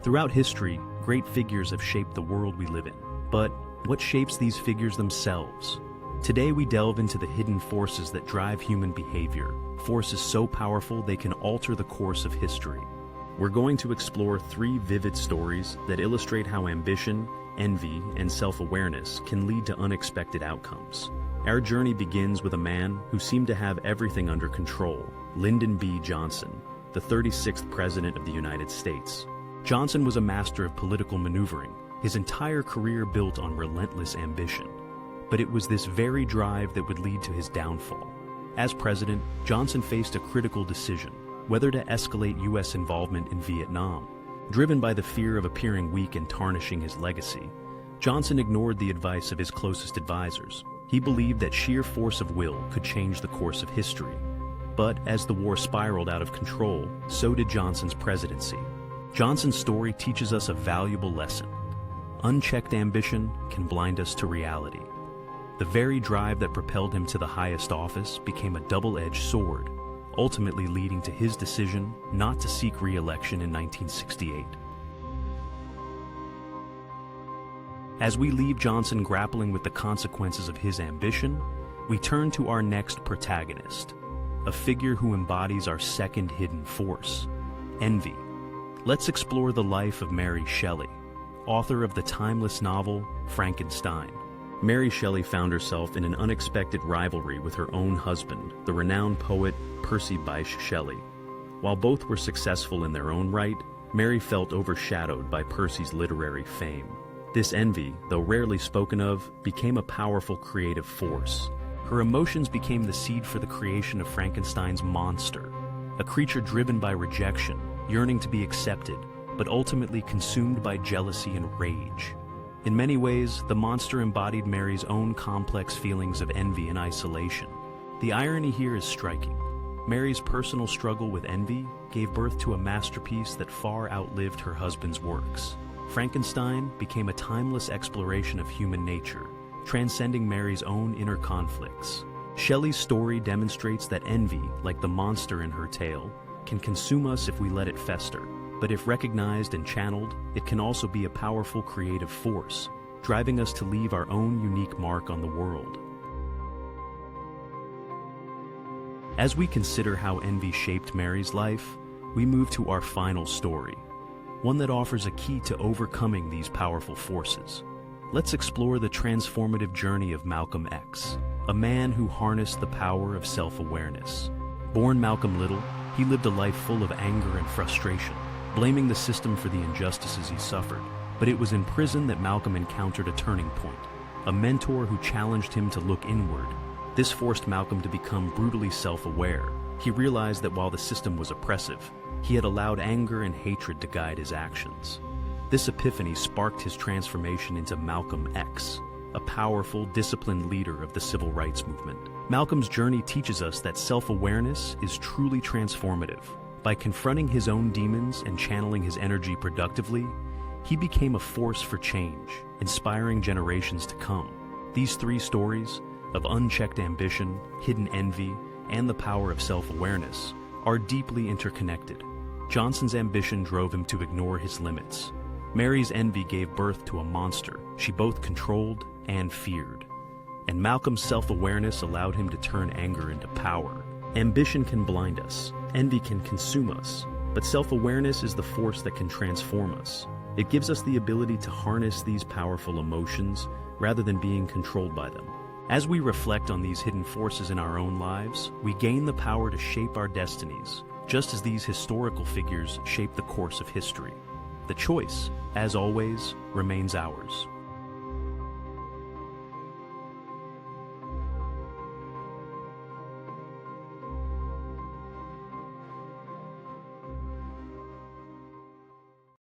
Throughout history, great figures have shaped the world we live in. But what shapes these figures themselves? Today we delve into the hidden forces that drive human behavior, forces so powerful they can alter the course of history. We're going to explore 3 vivid stories that illustrate how ambition, envy, and self-awareness can lead to unexpected outcomes. Our journey begins with a man who seemed to have everything under control, Lyndon B. Johnson, the 36th President of the United States. Johnson was a master of political maneuvering, his entire career built on relentless ambition. But it was this very drive that would lead to his downfall. As president, Johnson faced a critical decision: whether to escalate U.S. involvement in Vietnam. Driven by the fear of appearing weak and tarnishing his legacy, Johnson ignored the advice of his closest advisors. He believed that sheer force of will could change the course of history. But as the war spiraled out of control, so did Johnson's presidency. Johnson's story teaches us a valuable lesson. Unchecked ambition can blind us to reality. The very drive that propelled him to the highest office became a double-edged sword, ultimately leading to his decision not to seek re-election in 1968. As we leave Johnson grappling with the consequences of his ambition, we turn to our next protagonist, a figure who embodies our second hidden force, envy. Let's explore the life of Mary Shelley, author of the timeless novel Frankenstein. Mary Shelley found herself in an unexpected rivalry with her own husband, the renowned poet Percy Bysshe Shelley. While both were successful in their own right, Mary felt overshadowed by Percy's literary fame. This envy, though rarely spoken of, became a powerful creative force. Her emotions became the seed for the creation of Frankenstein's monster, a creature driven by rejection, yearning to be accepted, but ultimately consumed by jealousy and rage. In many ways, the monster embodied Mary's own complex feelings of envy and isolation. The irony here is striking. Mary's personal struggle with envy gave birth to a masterpiece that far outlived her husband's works. Frankenstein became a timeless exploration of human nature, transcending Mary's own inner conflicts. Shelley's story demonstrates that envy, like the monster in her tale, can consume us if we let it fester. But if recognized and channeled, it can also be a powerful creative force, driving us to leave our own unique mark on the world. As we consider how envy shaped Mary's life, we move to our final story, one that offers a key to overcoming these powerful forces. Let's explore the transformative journey of Malcolm X, a man who harnessed the power of self-awareness. Born Malcolm Little, he lived a life full of anger and frustration, blaming the system for the injustices he suffered. But it was in prison that Malcolm encountered a turning point, a mentor who challenged him to look inward. This forced Malcolm to become brutally self-aware. He realized that while the system was oppressive, he had allowed anger and hatred to guide his actions. This epiphany sparked his transformation into Malcolm X, a powerful, disciplined leader of the civil rights movement. Malcolm's journey teaches us that self-awareness is truly transformative. By confronting his own demons and channeling his energy productively, he became a force for change, inspiring generations to come. These 3 stories of unchecked ambition, hidden envy, and the power of self-awareness are deeply interconnected. Johnson's ambition drove him to ignore his limits. Mary's envy gave birth to a monster she both controlled and feared. And Malcolm's self-awareness allowed him to turn anger into power. Ambition can blind us, envy can consume us, but self-awareness is the force that can transform us. It gives us the ability to harness these powerful emotions rather than being controlled by them. As we reflect on these hidden forces in our own lives, we gain the power to shape our destinies, just as these historical figures shape the course of history. The choice, as always, remains ours.